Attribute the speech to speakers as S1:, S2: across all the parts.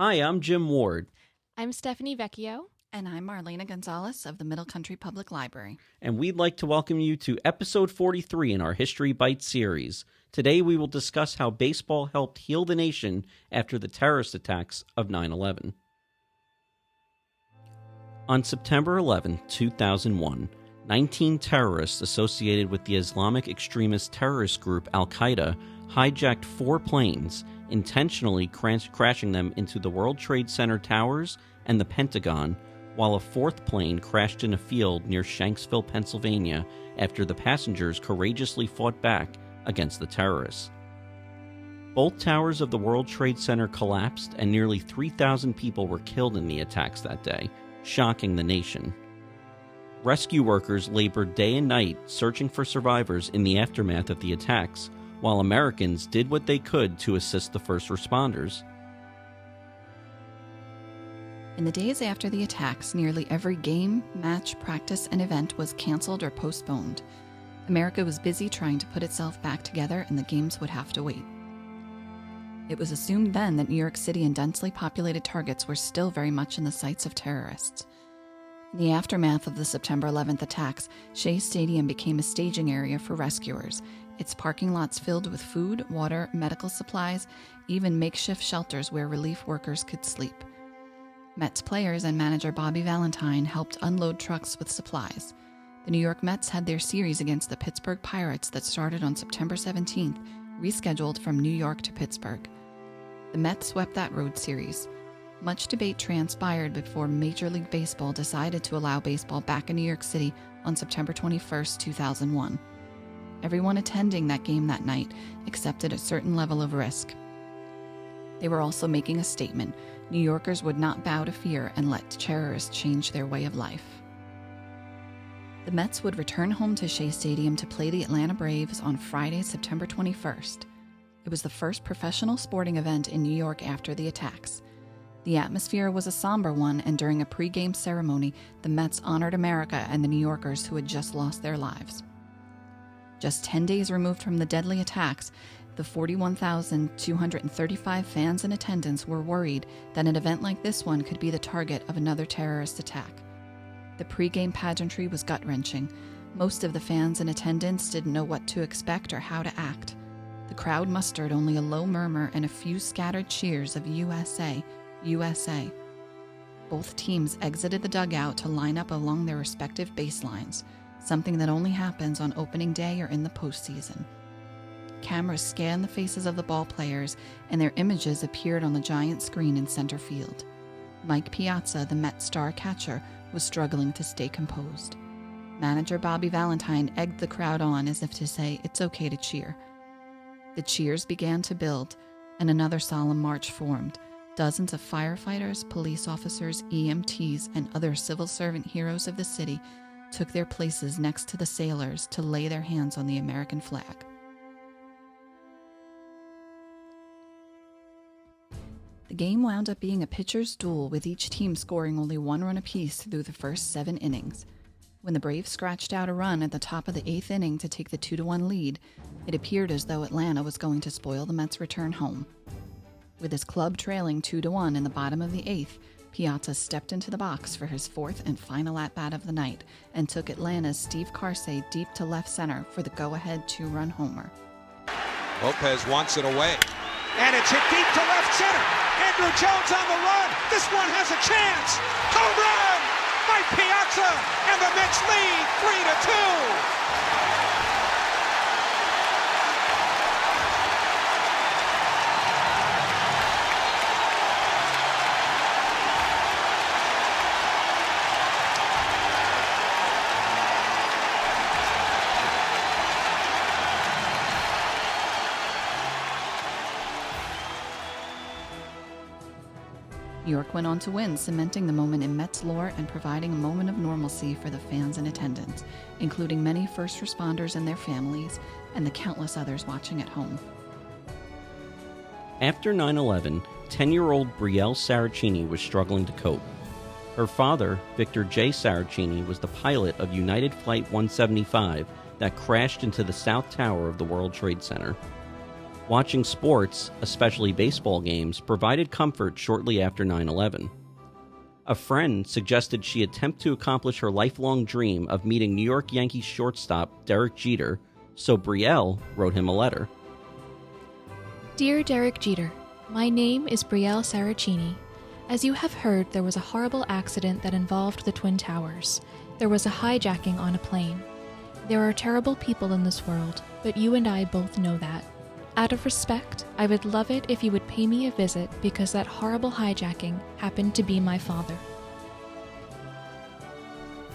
S1: Hi, I'm Jim Ward,
S2: I'm Stephanie Vecchio.
S3: And I'm Marlene Gonzalez of the Middle Country Public Library.
S1: and we'd like to welcome you to episode 43 in our History Bites series. Today we will discuss how baseball helped heal the nation after the terrorist attacks of 9/11. On September 11, 2001, 19 terrorists associated with the Islamic extremist terrorist group Al-Qaeda hijacked 4 planes, intentionally crashing them into the World Trade Center towers and the Pentagon, while a 4th plane crashed in a field near Shanksville, Pennsylvania, after the passengers courageously fought back against the terrorists. Both towers of the World Trade Center collapsed, and nearly 3,000 people were killed in the attacks that day, shocking the nation. Rescue workers labored day and night searching for survivors in the aftermath of the attacks, while Americans did what they could to assist the first responders.
S3: In the days after the attacks, nearly every game, match, practice, and event was canceled or postponed. America was busy trying to put itself back together, and the games would have to wait. It was assumed then that New York City and densely populated targets were still very much in the sights of terrorists. In the aftermath of the September 11th attacks, Shea Stadium became a staging area for rescuers, its parking lots filled with food, water, medical supplies, even makeshift shelters where relief workers could sleep. Mets players and manager Bobby Valentine helped unload trucks with supplies. The New York Mets had their series against the Pittsburgh Pirates that started on September 17th, rescheduled from New York to Pittsburgh. The Mets swept that road series. Much debate transpired before Major League Baseball decided to allow baseball back in New York City on September 21st, 2001. Everyone attending that game that night accepted a certain level of risk. They were also making a statement. New Yorkers would not bow to fear and let terrorists change their way of life. The Mets would return home to Shea Stadium to play the Atlanta Braves on Friday, September 21st. It was the first professional sporting event in New York after the attacks. The atmosphere was a somber one, and during a pre-game ceremony, the Mets honored America and the New Yorkers who had just lost their lives. Just 10 days removed from the deadly attacks, the 41,235 fans in attendance were worried that an event like this one could be the target of another terrorist attack. The pre-game pageantry was gut-wrenching. Most of the fans in attendance didn't know what to expect or how to act. The crowd mustered only a low murmur and a few scattered cheers of USA, USA. Both teams exited the dugout to line up along their respective baselines, something that only happens on opening day or in the postseason. Cameras scanned the faces of the ball players, and their images appeared on the giant screen in center field. Mike Piazza, the Mets star catcher, was struggling to stay composed. Manager Bobby Valentine egged the crowd on as if to say, "It's okay to cheer." The cheers began to build, and another solemn march formed. Dozens of firefighters, police officers, EMTs, and other civil servant heroes of the city took their places next to the sailors to lay their hands on the American flag. The game wound up being a pitcher's duel, with each team scoring only 1 run apiece through the first 7 innings. When the Braves scratched out a run at the top of the 8th inning to take the 2-1 lead, it appeared as though Atlanta was going to spoil the Mets' return home. With his club trailing 2-1 in the bottom of the 8th, Piazza stepped into the box for his 4th and final at-bat of the night and took Atlanta's Steve Carsey deep to left center for the go-ahead 2-run homer.
S4: Lopez wants it away, and it's hit deep to left center. Andrew Jones on the run. This one has a chance. Home run! Mike Piazza, and the Mets lead 3-2.
S3: New York went on to win, cementing the moment in Mets lore and providing a moment of normalcy for the fans in attendance, including many first responders and their families, and the countless others watching at home.
S1: After 9/11, 10-year-old Brielle Saracini was struggling to cope. Her father, Victor J. Saracini, was the pilot of United Flight 175 that crashed into the South Tower of the World Trade Center. Watching sports, especially baseball games, provided comfort shortly after 9/11. A friend suggested she attempt to accomplish her lifelong dream of meeting New York Yankees shortstop Derek Jeter, so Brielle wrote him a letter.
S2: Dear Derek Jeter, my name is Brielle Saracini. As you have heard, there was a horrible accident that involved the Twin Towers. There was a hijacking on a plane. There are terrible people in this world, but you and I both know that. Out of respect, I would love it if you would pay me a visit because that horrible hijacking happened to be my father.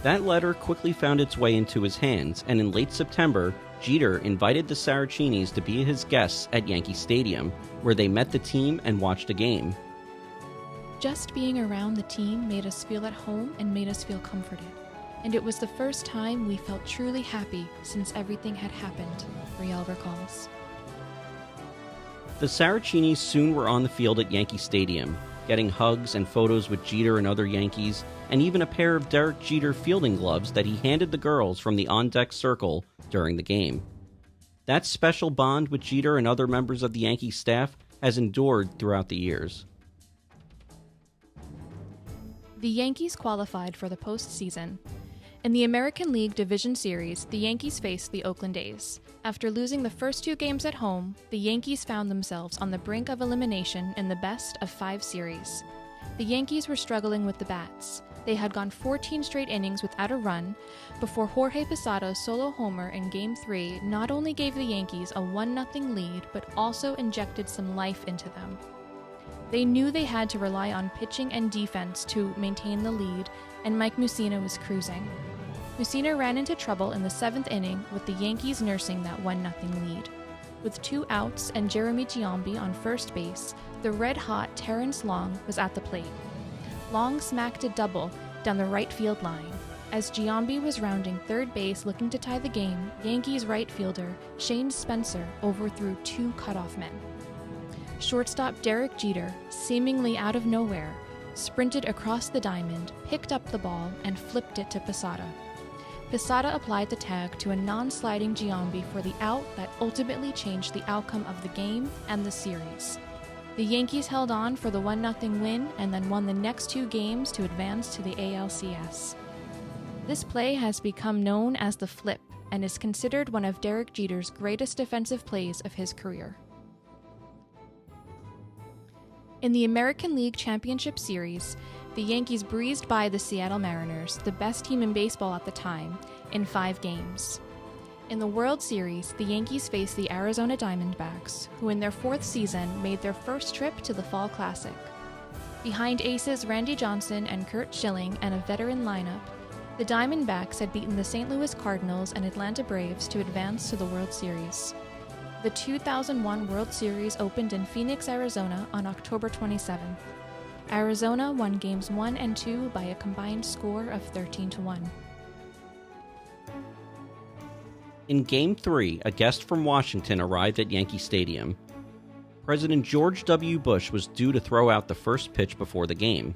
S1: That letter quickly found its way into his hands, and in late September, Jeter invited the Saracinis to be his guests at Yankee Stadium, where they met the team and watched a game.
S2: Just being around the team made us feel at home and made us feel comforted. And it was the first time we felt truly happy since everything had happened, Brielle recalls.
S1: The Saracinis soon were on the field at Yankee Stadium, getting hugs and photos with Jeter and other Yankees, and even a pair of Derek Jeter fielding gloves that he handed the girls from the on-deck circle during the game. That special bond with Jeter and other members of the Yankee staff has endured throughout the years.
S2: The Yankees qualified for the postseason. In the American League Division Series, the Yankees faced the Oakland A's. After losing the first 2 games at home, the Yankees found themselves on the brink of elimination in the best of 5 series. The Yankees were struggling with the bats. They had gone 14 straight innings without a run before Jorge Posado's solo homer in Game 3 not only gave the Yankees a 1-0 lead, but also injected some life into them. They knew they had to rely on pitching and defense to maintain the lead, and Mike Mussina was cruising. Mussina ran into trouble in the 7th inning with the Yankees nursing that 1-0 lead. With 2 outs and Jeremy Giambi on first base, the red-hot Terrence Long was at the plate. Long smacked a double down the right field line. As Giambi was rounding third base looking to tie the game, Yankees right fielder Shane Spencer overthrew 2 cutoff men. Shortstop Derek Jeter, seemingly out of nowhere, sprinted across the diamond, picked up the ball, and flipped it to Posada. Posada applied the tag to a non-sliding Giambi for the out that ultimately changed the outcome of the game and the series. The Yankees held on for the 1-0 win and then won the next 2 games to advance to the ALCS. This play has become known as the flip and is considered one of Derek Jeter's greatest defensive plays of his career. In the American League Championship Series, the Yankees breezed by the Seattle Mariners, the best team in baseball at the time, in 5 games. In the World Series, the Yankees faced the Arizona Diamondbacks, who in their 4th season made their first trip to the Fall Classic. Behind aces Randy Johnson and Curt Schilling and a veteran lineup, the Diamondbacks had beaten the St. Louis Cardinals and Atlanta Braves to advance to the World Series. The 2001 World Series opened in Phoenix, Arizona on October 27th. Arizona won games 1 and 2 by a combined score of 13-1.
S1: In Game 3, a guest from Washington arrived at Yankee Stadium. President George W. Bush was due to throw out the first pitch before the game.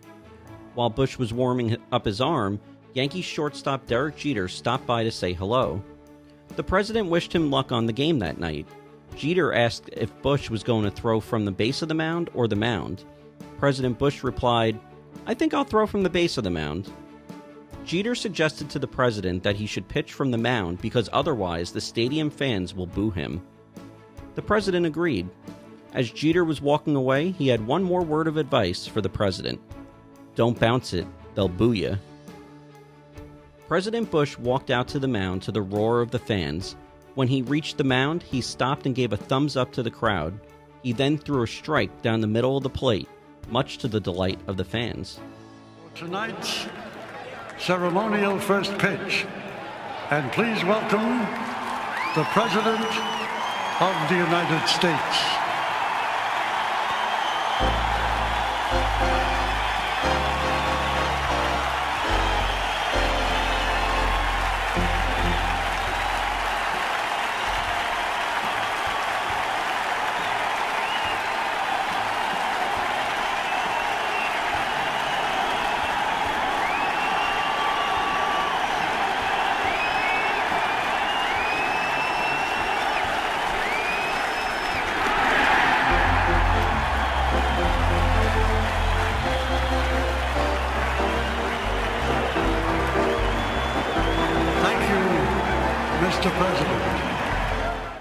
S1: While Bush was warming up his arm, Yankees shortstop Derek Jeter stopped by to say hello. The president wished him luck on the game that night. Jeter asked if Bush was going to throw from the base of the mound or the mound. President Bush replied, "I think I'll throw from the base of the mound." Jeter suggested to the president that he should pitch from the mound because otherwise the stadium fans will boo him. The president agreed. As Jeter was walking away, he had one more word of advice for the president. "Don't bounce it, they'll boo you." President Bush walked out to the mound to the roar of the fans. When he reached the mound, he stopped and gave a thumbs up to the crowd. He then threw a strike down the middle of the plate, much to the delight of the fans.
S5: Tonight's ceremonial first pitch, and please welcome the President of the United States. Mr. President.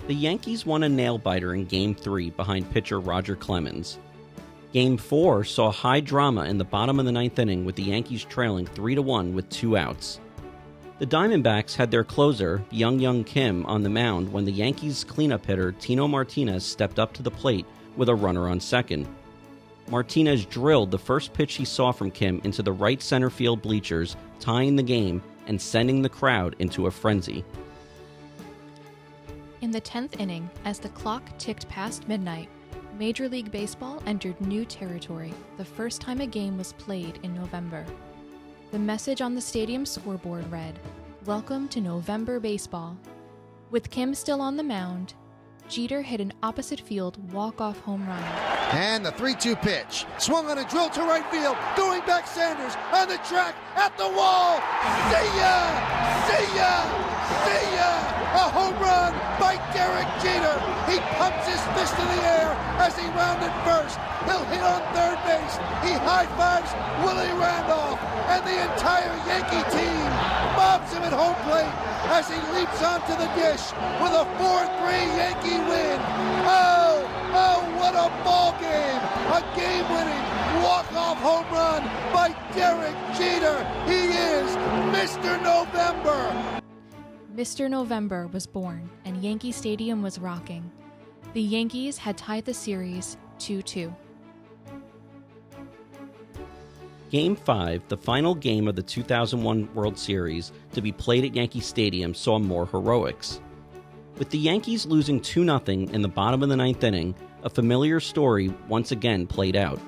S1: The Yankees won a nail-biter in Game 3 behind pitcher Roger Clemens. Game 4 saw high drama in the bottom of the ninth inning with the Yankees trailing 3-1 with 2 outs. The Diamondbacks had their closer, Young Kim, on the mound when the Yankees' cleanup hitter Tino Martinez stepped up to the plate with a runner on second. Martinez drilled the first pitch he saw from Kim into the right center field bleachers, tying the game and sending the crowd into a frenzy.
S2: In the 10th inning, as the clock ticked past midnight, Major League Baseball entered new territory, the first time a game was played in November. The message on the stadium scoreboard read, "Welcome to November Baseball." With Kim still on the mound, Jeter hit an opposite field walk-off home run.
S6: And the 3-2 pitch. Swung on a drill to right field. Throwing back Sanders on the track at the wall. See ya! See ya! See ya! A home run by Derek Jeter. He pumps his fist in the air as he rounded first. He'll hit on third base. He high-fives Willie Randolph. And the entire Yankee team mobs him at home plate as he leaps onto the dish with a 4-3 Yankee win. Oh, what a ball game! A game-winning walk-off home run by Derek Jeter. He is Mr. November.
S2: Mr. November was born, and Yankee Stadium was rocking. The Yankees had tied the series 2-2.
S1: Game 5, the final game of the 2001 World Series to be played at Yankee Stadium, saw more heroics. With the Yankees losing 2-0 in the bottom of the ninth inning, a familiar story once again played out.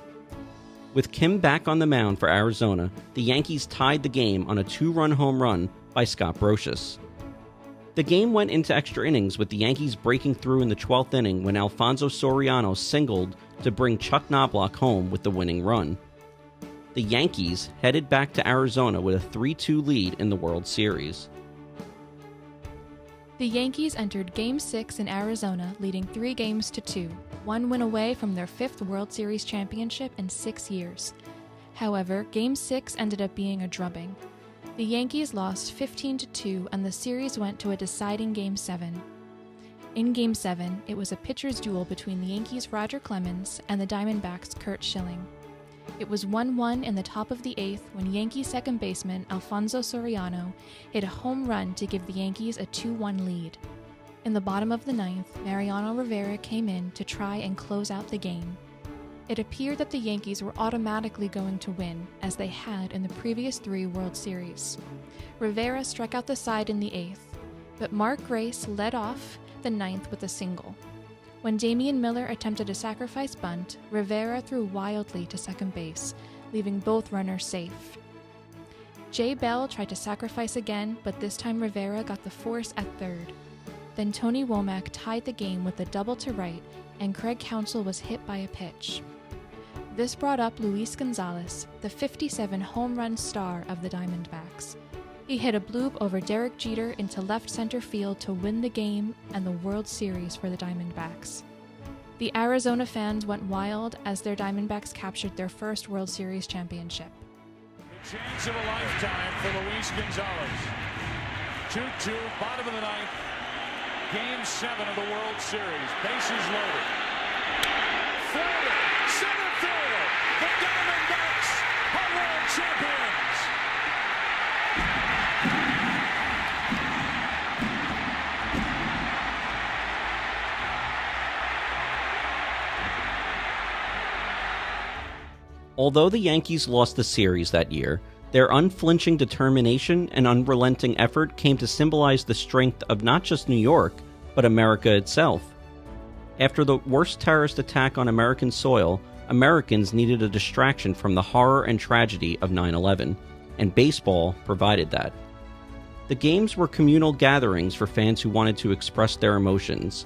S1: With Kim back on the mound for Arizona, the Yankees tied the game on a 2-run home run by Scott Brosius. The game went into extra innings with the Yankees breaking through in the 12th inning when Alfonso Soriano singled to bring Chuck Knobloch home with the winning run. The Yankees headed back to Arizona with a 3-2 lead in the World Series.
S2: The Yankees entered Game 6 in Arizona, leading 3-2, one win away from their 5th World Series championship in 6 years. However, Game 6 ended up being a drubbing. The Yankees lost 15-2, and the series went to a deciding Game 7. In Game 7, it was a pitcher's duel between the Yankees' Roger Clemens and the Diamondbacks' Curt Schilling. It was 1-1 in the top of the 8th when Yankee second baseman Alfonso Soriano hit a home run to give the Yankees a 2-1 lead. In the bottom of the 9th, Mariano Rivera came in to try and close out the game. It appeared that the Yankees were automatically going to win, as they had in the previous 3 World Series. Rivera struck out the side in the 8th, but Mark Grace led off the 9th with a single. When Damian Miller attempted a sacrifice bunt, Rivera threw wildly to second base, leaving both runners safe. Jay Bell tried to sacrifice again, but this time Rivera got the force at third. Then Tony Womack tied the game with a double to right, and Craig Counsell was hit by a pitch. This brought up Luis Gonzalez, the 57 home run star of the Diamondbacks. He hit a bloop over Derek Jeter into left center field to win the game and the World Series for the Diamondbacks. The Arizona fans went wild as their Diamondbacks captured their first World Series championship.
S7: The chance of a lifetime for Luis Gonzalez. 2-2, bottom of the 9th, Game 7 of the World Series. Bases loaded. Forward, center field. The Diamondbacks are world champions.
S1: Although the Yankees lost the series that year, their unflinching determination and unrelenting effort came to symbolize the strength of not just New York, but America itself. After the worst terrorist attack on American soil, Americans needed a distraction from the horror and tragedy of 9/11, and baseball provided that. The games were communal gatherings for fans who wanted to express their emotions.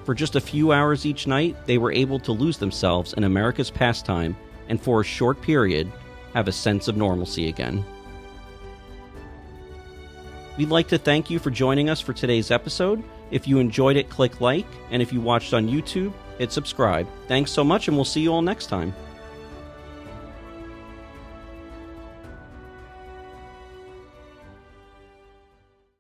S1: For just a few hours each night, they were able to lose themselves in America's pastime and for a short period, have a sense of normalcy again. We'd like to thank you for joining us for today's episode. If you enjoyed it, click like, and if you watched on YouTube, hit subscribe. Thanks so much, and we'll see you all next time.